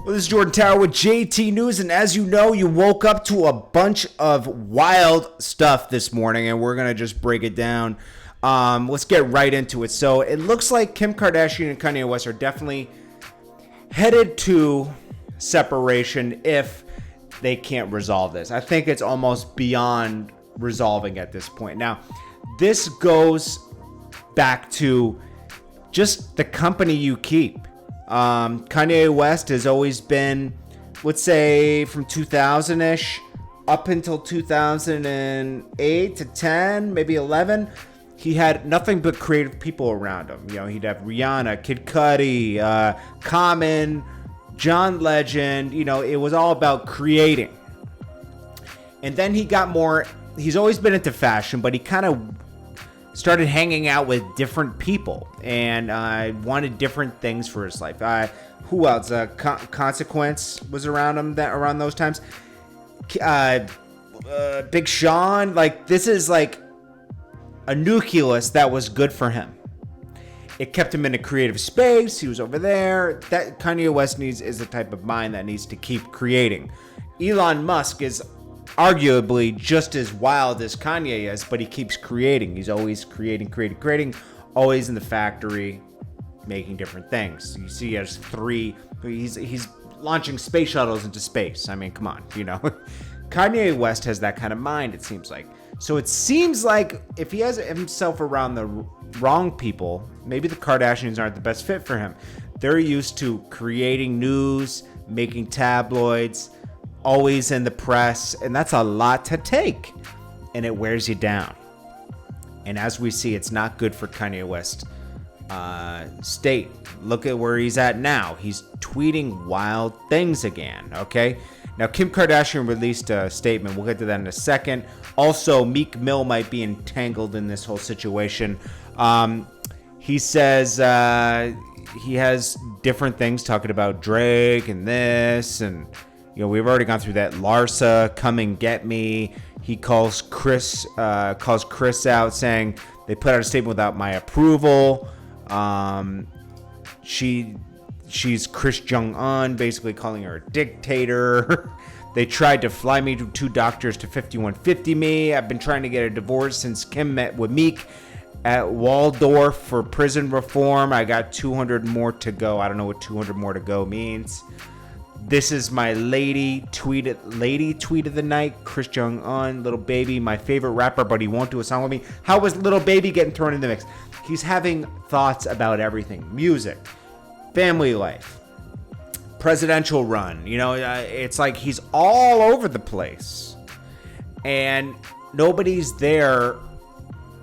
Well, this is Jordan Tower with JT News, and as you know, you woke up to a bunch of wild stuff this morning, and we're going to just break it down. Let's get right into it. So it looks like Kim Kardashian and Kanye West are definitely headed to separation if they can't resolve this. I think it's almost beyond resolving at this point. Now, this goes back to just the company you keep. Kanye West has always been, let's say, from 2000-ish up until 2008 to 10, maybe 11. He had nothing but creative people around him. You know, he'd have Rihanna, Kid Cudi, Common, John Legend. You know, it was all about creating. And then he got more, he's always been into fashion, but he kind of started hanging out with different people and wanted different things for his life. Who else? Consequence was around him around those times. Big Sean. Like, this is like a nucleus that was good for him. It kept him in a creative space. He was over there. That Kanye West is the type of mind that needs to keep creating. Elon Musk is arguably just as wild as Kanye is, but he keeps creating. He's always creating, always in the factory, making different things. You see, he has he's launching space shuttles into space. I mean, come on, you know. Kanye West has that kind of mind, it seems like. So it seems like if he has himself around the wrong people, maybe the Kardashians aren't the best fit for him. They're used to creating news, making tabloids, always in the press, and that's a lot to take, and it wears you down. And as we see, it's not good for Kanye West state. Look at where he's at now. He's tweeting wild things again, okay? Now, Kim Kardashian released a statement. We'll get to that in a second. Also, Meek Mill might be entangled in this whole situation. He says he has different things talking about Drake and this, and you know, we've already gone through that. Larsa, come and get me. He calls Chris out, saying they put out a statement without my approval. She's Chris Jong-un, basically calling her a dictator. They tried to fly me to 2 doctors to 5150 me. I've been trying to get a divorce since Kim met with Meek at Waldorf for prison reform. I got 200 more to go. I don't know what 200 more to go means. This is my lady tweet of the night. Chris Jong-un, Little Baby, my favorite rapper, but he won't do a song with me. How was Little Baby getting thrown in the mix? He's having thoughts about everything. Music, family life, presidential run. You know, it's like he's all over the place. And nobody's there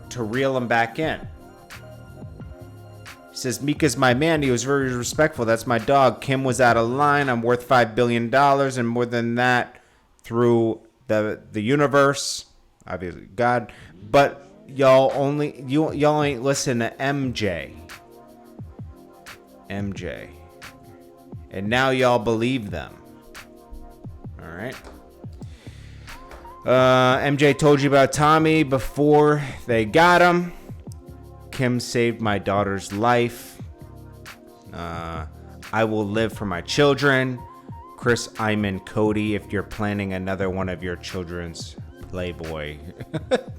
to reel him back in. He says, Meek is my man. He was very respectful. That's my dog. Kim was out of line. I'm worth $5 billion and more than that through the universe, obviously God. But y'all ain't listen to MJ. And now y'all believe them. All right. MJ told you about Tommy before they got him. Kim saved my daughter's life. I will live for my children. Chris, Iman, Cody, if you're planning another one of your children's Playboy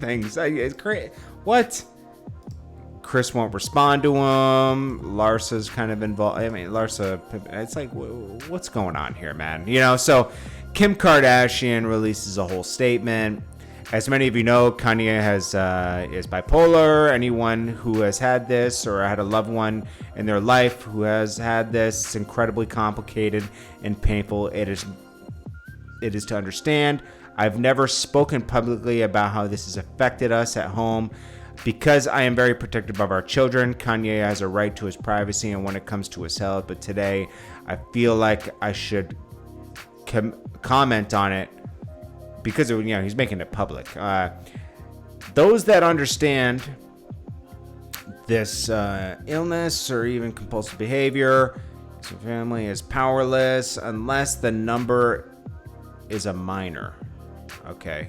things. It's great. What? Chris won't respond to him. Larsa's kind of involved. I mean, Larsa, it's like, what's going on here, man? You know, so Kim Kardashian releases a whole statement. As many of you know, Kanye is bipolar. Anyone who has had this or had a loved one in their life who has had this, it's incredibly complicated and painful. It is to understand. I've never spoken publicly about how this has affected us at home because I am very protective of our children. Kanye has a right to his privacy and when it comes to his health, but today I feel like I should comment on it because he's making it public. Those that understand this illness or even compulsive behavior, his family is powerless unless the number is a minor. Okay.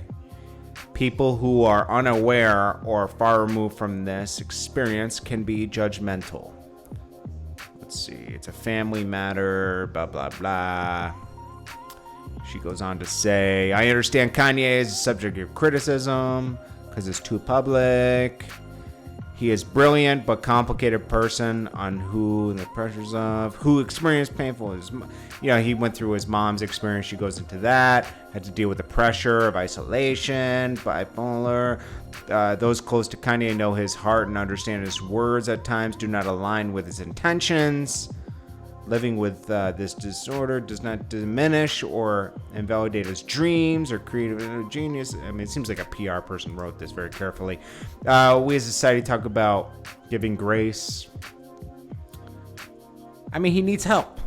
People who are unaware or far removed from this experience can be judgmental. let's see. It's a family matter, blah, blah, blah. She goes on to say, I understand Kanye is a subject of criticism because it's too public. He is brilliant but complicated person on who the pressures of, who experienced painful. He went through his mom's experience. She goes into that, had to deal with the pressure of isolation, bipolar. Those close to Kanye know his heart and understand his words at times do not align with his intentions. Living with this disorder does not diminish or invalidate his dreams or creative genius. I mean, it seems like a PR person wrote this very carefully. We as a society talk about giving grace. I mean, he needs help.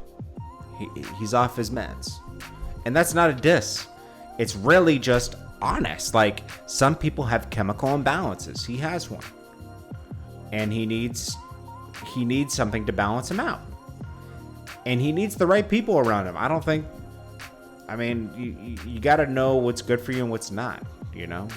He's off his meds. And that's not a diss. It's really just honest. Like, some people have chemical imbalances. He has one. And he needs something to balance him out. And he needs the right people around him. You got to know what's good for you and what's not, you know?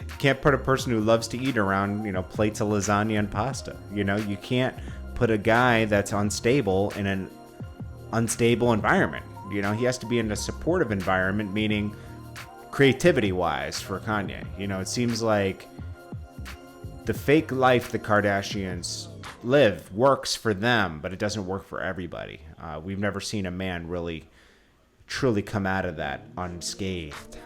You can't put a person who loves to eat around, plates of lasagna and pasta. You can't put a guy that's unstable in an unstable environment. He has to be in a supportive environment, meaning creativity-wise for Kanye. It seems like the fake life the Kardashians live works for them, but it doesn't work for everybody. We've never seen a man really truly come out of that unscathed.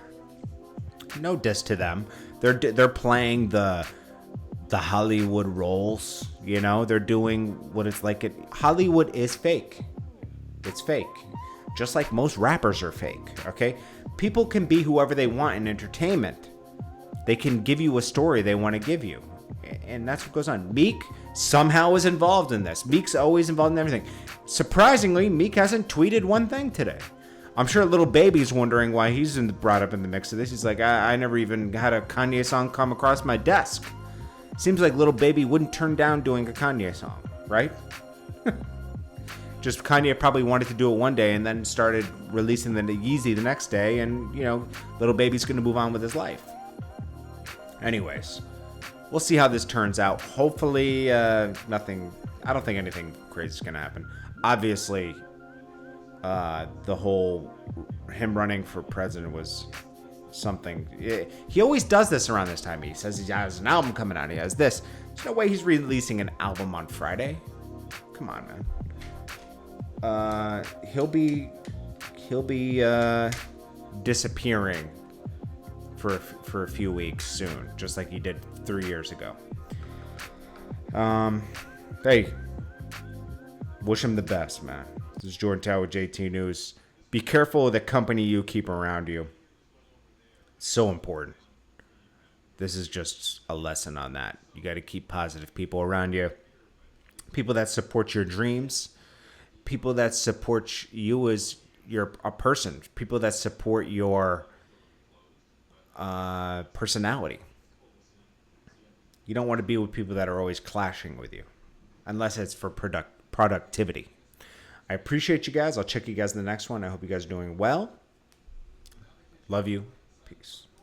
No diss to them. They're playing the Hollywood roles. They're doing what it's like. Hollywood is fake. It's fake. Just like most rappers are fake. Okay, people can be whoever they want in entertainment. They can give you a story they want to give you. And that's what goes on. Meek somehow is involved in this. Meek's always involved in everything. Surprisingly, Meek hasn't tweeted one thing today. I'm sure Little Baby's wondering why he's brought up in the mix of this. He's like, I never even had a Kanye song come across my desk. Seems like Little Baby wouldn't turn down doing a Kanye song, right? Just Kanye probably wanted to do it one day and then started releasing the Yeezy the next day. And, Little Baby's going to move on with his life. Anyways. We'll see how this turns out. Hopefully, nothing. I don't think anything crazy is going to happen. Obviously, the whole him running for president was something. He always does this around this time. He says he has an album coming out. He has this. There's no way he's releasing an album on Friday. Come on, man. He'll be disappearing for a few weeks soon, just like he did 3 years ago. Hey, wish him the best, man. This is Jordan Tower with JT News. Be careful of the company you keep around you. It's so important. This is just a lesson on that. You got to keep positive people around you. People that support your dreams. People that support you as you're a person. People that support your personality. You don't want to be with people that are always clashing with you, unless it's for productivity. I appreciate you guys. I'll check you guys in the next one. I hope you guys are doing well. Love you. Peace.